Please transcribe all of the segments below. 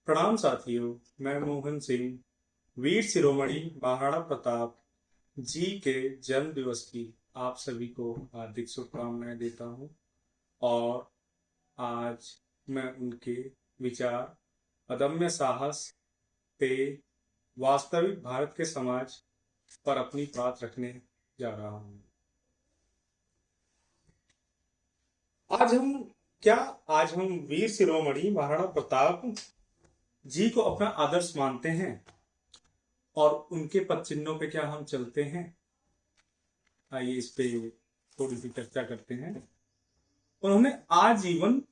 प्रणाम साथियों। मैं मोहन सिंह वीर शिरोमणि महाराणा प्रताप जी के जन्म दिवस की आप सभी को हार्दिक शुभकामनाएं देता हूं। और आज मैं उनके विचार, अदम्य साहस पे वास्तविक भारत के समाज पर अपनी बात रखने जा रहा हूं। आज हम क्या आज हम वीर शिरोमणि महाराणा प्रताप जी को अपना आदर्श मानते हैं और उनके पद चिन्हों पे क्या हम चलते हैं। आइए इस पे थोड़ी सी चर्चा करते हैं। उन्होंने आजीवन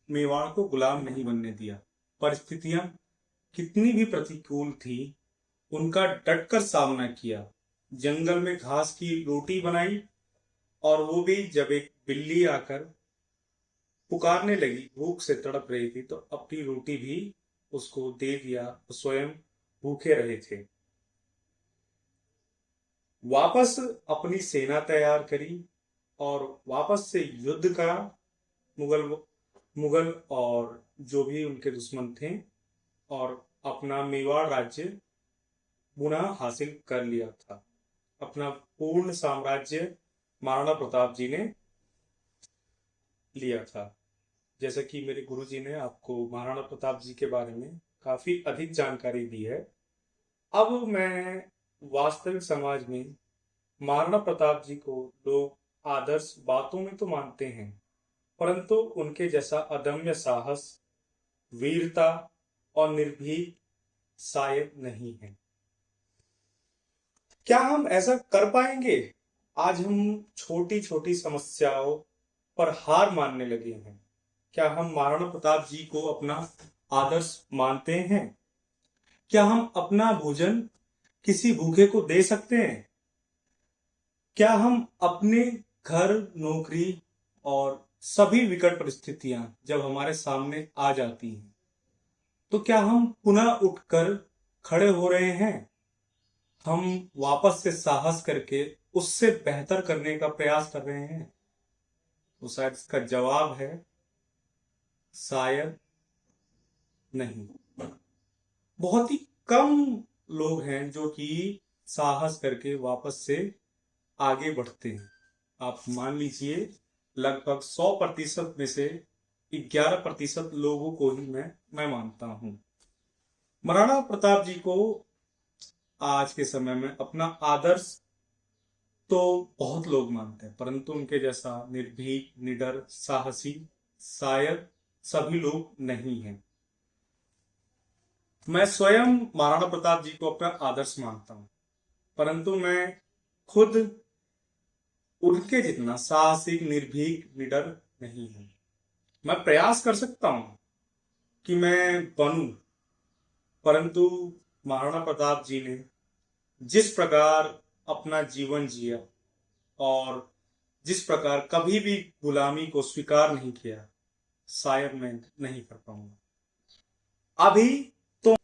मेवाड़ को गुलाम नहीं बनने दिया। परिस्थितियां कितनी भी प्रतिकूल थी, उनका डटकर सामना किया। जंगल में घास की रोटी बनाई, और वो भी जब एक बिल्ली आकर पुकारने लगी, भूख से तड़प रही थी, तो अपनी रोटी भी उसको दे दिया। स्वयं भूखे रहे थे। वापस अपनी सेना तैयार करी और वापस से युद्ध करा। मुगल मुगल और जो भी उनके दुश्मन थे, और अपना मेवाड़ राज्य पुनः हासिल कर लिया था। अपना पूर्ण साम्राज्य महाराणा प्रताप जी ने लिया था। जैसा कि मेरे गुरुजी ने आपको महाराणा प्रताप जी के बारे में काफी अधिक जानकारी दी है, अब मैं वास्तविक समाज में महाराणा प्रताप जी को लोग आदर्श बातों में तो मानते हैं, परंतु उनके जैसा अदम्य साहस, वीरता और निर्भीक शायद नहीं है। क्या हम ऐसा कर पाएंगे? आज हम छोटी छोटी समस्याओं पर हार मानने लगे हैं। क्या हम महाराणा प्रताप जी को अपना आदर्श मानते हैं? क्या हम अपना भोजन किसी भूखे को दे सकते हैं? क्या हम अपने घर, नौकरी और सभी विकट परिस्थितियां जब हमारे सामने आ जाती हैं, तो क्या हम पुनः उठकर खड़े हो रहे हैं? हम वापस से साहस करके उससे बेहतर करने का प्रयास कर रहे हैं? तो शायद इसका जवाब है शायद नहीं। बहुत ही कम लोग हैं जो कि साहस करके वापस से आगे बढ़ते हैं। आप मान लीजिए लगभग 100% में से 11% लोगों को ही मैं मानता हूं। महाराणा प्रताप जी को आज के समय में अपना आदर्श तो बहुत लोग मानते हैं, परंतु उनके जैसा निर्भीक, निडर, साहसी शायद सभी लोग नहीं हैं। मैं स्वयं महाराणा प्रताप जी को अपना आदर्श मानता हूं, परंतु मैं खुद उनके जितना साहसिक, निर्भीक, निडर नहीं हूं। मैं प्रयास कर सकता हूं कि मैं बनूं, परंतु महाराणा प्रताप जी ने जिस प्रकार अपना जीवन जिया और जिस प्रकार कभी भी गुलामी को स्वीकार नहीं किया, शायद मैं नहीं कर पाऊंगा। अभी तो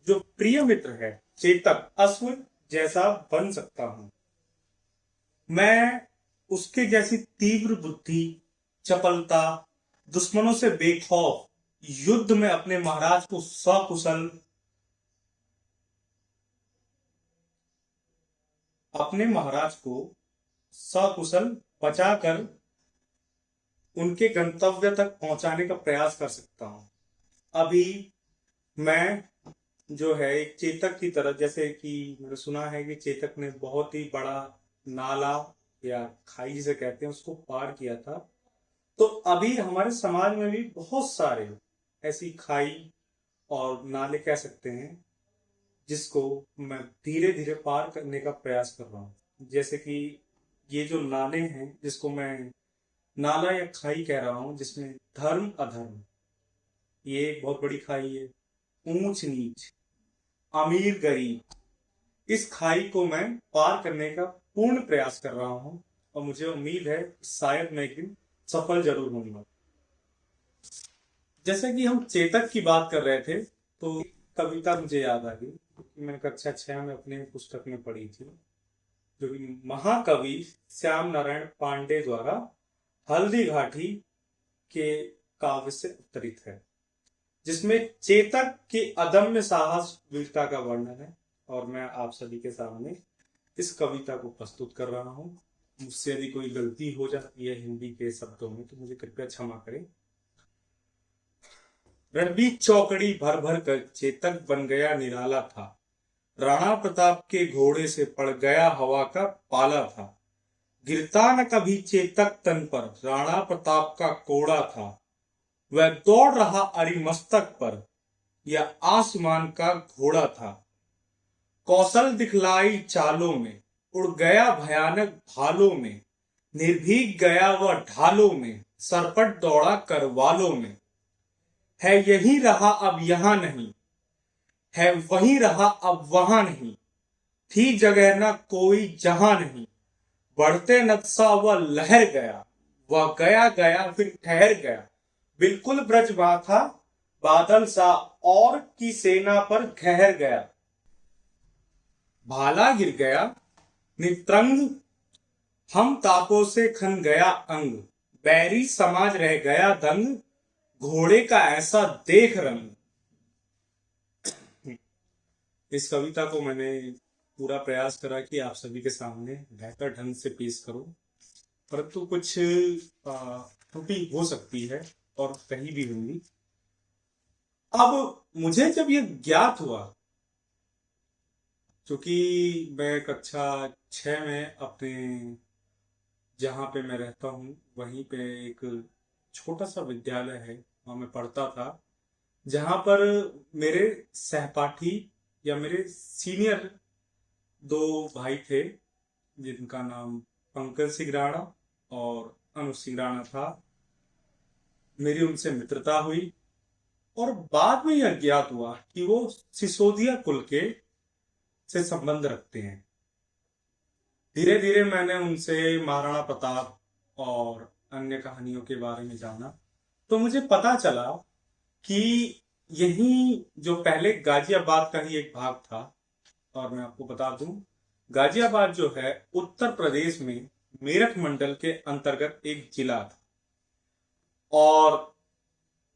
जो प्रिय मित्र है, चेतक अश्व जैसा बन सकता हूं। मैं उसके जैसी तीव्र बुद्धि, चपलता, दुश्मनों से बेखौफ युद्ध में अपने महाराज को सकुशल बचाकर उनके गंतव्य तक पहुंचाने का प्रयास कर सकता हूं। अभी मैं जो है एक चेतक की तरह, जैसे कि मैंने सुना है कि चेतक ने बहुत ही बड़ा नाला या खाई जिसे कहते हैं उसको पार किया था, तो अभी हमारे समाज में भी बहुत सारे ऐसी खाई और नाले कह सकते हैं जिसको मैं धीरे धीरे पार करने का प्रयास कर रहा हूं। जैसे कि ये जो नाले हैं, जिसको मैं नाला या खाई कह रहा हूं, जिसमें धर्म अधर्म, ये एक बहुत बड़ी खाई है। ऊंच नीच, अमीर गरीब, इस खाई को मैं पार करने का पूर्ण प्रयास कर रहा हूं, और मुझे उम्मीद है शायद मैं एक दिन सफल जरूर होऊंगा। जैसे कि हम चेतक की बात कर रहे थे, तो कविता मुझे याद आ गई, मैंने कक्षा 6 में अपने पुस्तक में पढ़ी थी, जो कि महाकवि श्याम नारायण पांडे द्वारा हल्दी घाटी के काव्य से उत्तरित है, जिसमें चेतक के अदम्य साहस वीरता का वर्णन है। और मैं आप सभी के सामने इस कविता को प्रस्तुत कर रहा हूं। मुझसे यदि कोई गलती हो जाती है हिंदी के शब्दों में तो मुझे कृपया क्षमा करें। रणबीर चौकड़ी भर भर कर चेतक बन गया निराला था। राणा प्रताप के घोड़े से पड़ गया हवा का पाला था। गिरता न कभी चेतक तन पर, राणा प्रताप का कोड़ा था। वह दौड़ रहा अरिमस्तक पर, यह आसमान का घोड़ा था। कौशल दिखलाई चालों में, उड़ गया भयानक भालों में। निर्भीक गया वह ढालों में, सरपट दौड़ा करवालों में। है यही रहा अब यहां नहीं, है वही रहा अब वहां नहीं। थी जगह न कोई जहां नहीं, बढ़ते नक्शा वह लहर गया। वह गया गया फिर ठहर गया, बिल्कुल ब्रजवा था बादल सा, और की सेना पर ठहर गया। भाला गिर गया नित्रंग, हम तापों से खन गया अंग। बैरी समाज रह गया दंग, घोड़े का ऐसा देख रंग। इस कविता को मैंने पूरा प्रयास करा कि आप सभी के सामने बेहतर ढंग से पेश करूं, परंतु कुछ त्रुटि हो सकती है और कहीं भी होंगी। अब मुझे जब ये ज्ञात हुआ, क्योंकि मैं कक्षा 6 में अपने जहाँ पे मैं रहता हूँ वहीं पे एक छोटा सा विद्यालय है, वहाँ मैं पढ़ता था, जहाँ पर मेरे सहपाठी या मेरे सीनियर 2 भाई थे जिनका नाम पंकज सिंह और अनुज सिंह था। मेरी उनसे मित्रता हुई और बाद में यह ज्ञात हुआ कि वो सिसोदिया कुल के से संबंध रखते हैं। धीरे धीरे मैंने उनसे महाराणा प्रताप और अन्य कहानियों के बारे में जाना, तो मुझे पता चला कि यही जो पहले गाजियाबाद का ही एक भाग था। और मैं आपको बता दूं, गाजियाबाद जो है उत्तर प्रदेश में मेरठ मंडल के अंतर्गत एक जिला था, और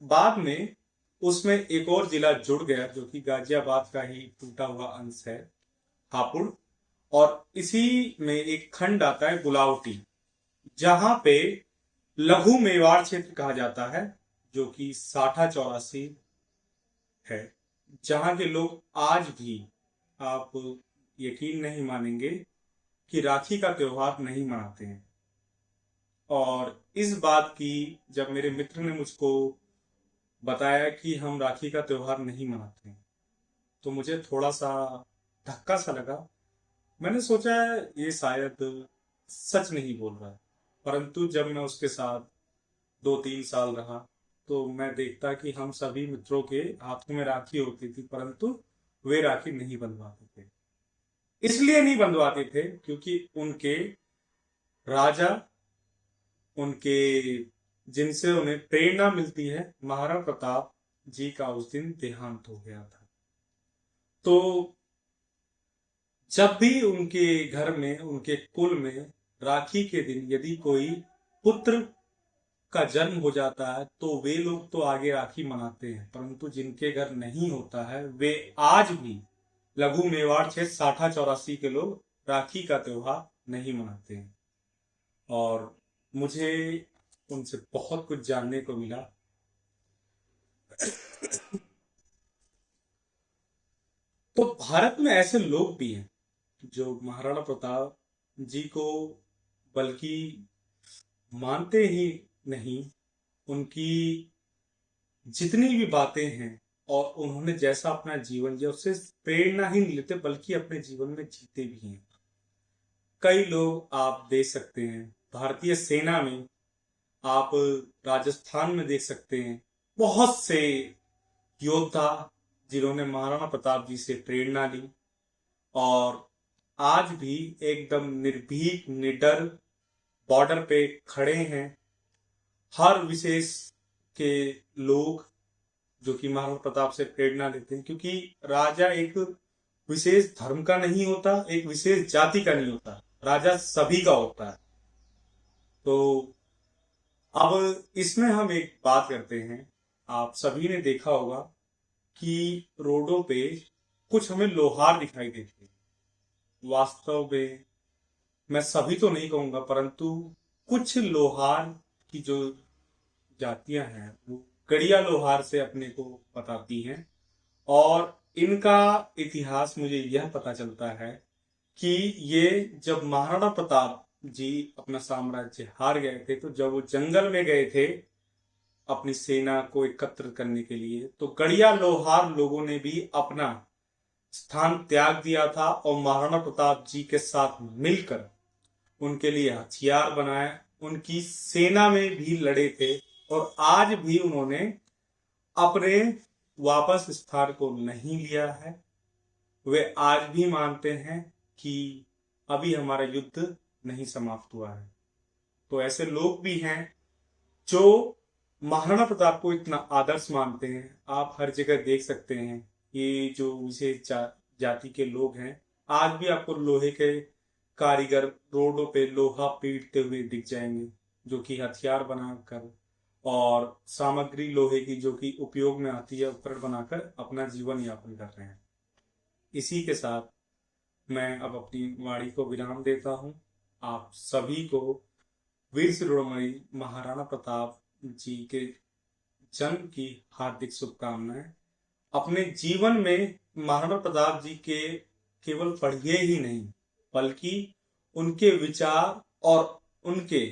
बाद में उसमें एक और जिला जुड़ गया जो कि गाजियाबाद का ही टूटा हुआ अंश है, हापुड़। और इसी में एक खंड आता है गुलावटी, जहां पे लघु मेवाड़ क्षेत्र कहा जाता है, जो कि साठा चौरासी है, जहां के लोग आज भी, आप यकीन नहीं मानेंगे, कि राखी का त्योहार नहीं मनाते हैं। और इस बात की जब मेरे मित्र ने मुझको बताया कि हम राखी का त्योहार नहीं मनाते हैं, तो मुझे थोड़ा सा धक्का सा लगा। मैंने सोचा ये शायद सच नहीं बोल रहा है, परंतु जब मैं उसके साथ 2-3 साल रहा तो मैं देखता कि हम सभी मित्रों के हाथों में राखी होती थी, परंतु वे राखी नहीं बंधवाते थे। इसलिए नहीं बंधवाते थे क्योंकि उनके राजा, उनके जिनसे उन्हें प्रेरणा मिलती है, महाराणा प्रताप जी का उस दिन देहांत हो गया था। तो जब भी उनके घर में, उनके कुल में राखी के दिन यदि कोई पुत्र का जन्म हो जाता है तो वे लोग तो आगे राखी मनाते हैं, परंतु जिनके घर नहीं होता है वे आज भी लघु मेवाड़ क्षेत्र साठा चौरासी के लोग राखी का त्योहार नहीं मनाते हैं। और मुझे उनसे बहुत कुछ जानने को मिला। तो भारत में ऐसे लोग भी हैं जो महाराणा प्रताप जी को बल्कि मानते ही नहीं, उनकी जितनी भी बातें हैं और उन्होंने जैसा अपना जीवन जिया उससे प्रेरणा ही नहीं लेते बल्कि अपने जीवन में जीते भी हैं। कई लोग आप देख सकते हैं भारतीय सेना में, आप राजस्थान में देख सकते हैं बहुत से योद्धा जिन्होंने महाराणा प्रताप जी से प्रेरणा ली और आज भी एकदम निर्भीक निडर बॉर्डर पे खड़े हैं। हर विशेष के लोग जो कि महाराणा प्रताप से प्रेरणा लेते हैं, क्योंकि राजा एक विशेष धर्म का नहीं होता, एक विशेष जाति का नहीं होता, राजा सभी का होता है। तो अब इसमें हम एक बात करते हैं, आप सभी ने देखा होगा कि रोडों पे कुछ हमें लोहार दिखाई देते हैं। वास्तव में मैं सभी तो नहीं कहूंगा, परंतु कुछ लोहार की जो जातियां हैं वो गड़िया लोहार से अपने को बताती हैं। और इनका इतिहास मुझे यह पता चलता है कि ये जब महाराणा प्रताप जी अपना साम्राज्य हार गए थे, तो जब वो जंगल में गए थे अपनी सेना को एकत्र करने के लिए, तो गड़िया लोहार लोगों ने भी अपना स्थान त्याग दिया था और महाराणा प्रताप जी के साथ मिलकर उनके लिए हथियार बनाए, उनकी सेना में भी लड़े थे। और आज भी उन्होंने अपने वापस स्थान को नहीं लिया है। वे आज भी मानते हैं कि अभी हमारा युद्ध नहीं समाप्त हुआ है। तो ऐसे लोग भी हैं जो महाराणा प्रताप को इतना आदर्श मानते हैं। आप हर जगह देख सकते हैं ये जो विशेष जाति के लोग हैं, आज भी आपको लोहे के कारीगर रोडों पे लोहा पीटते हुए दिख जाएंगे, जो कि हथियार बनाकर और सामग्री लोहे की जो कि उपयोग में आती है उपकरण बनाकर अपना जीवन यापन कर रहे हैं। इसी के साथ मैं अब अपनी वाणी को विराम देता हूं। आप सभी को वीर शिरोमणि महाराणा प्रताप जी के जन्म की हार्दिक शुभकामनाएं। अपने जीवन में महाराणा प्रताप जी के केवल पढ़िए ही नहीं, बल्कि उनके विचार और उनके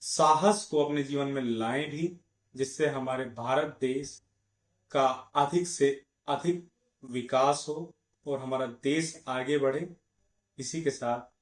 साहस को अपने जीवन में लाएं भी, जिससे हमारे भारत देश का अधिक से अधिक विकास हो और हमारा देश आगे बढ़े। इसी के साथ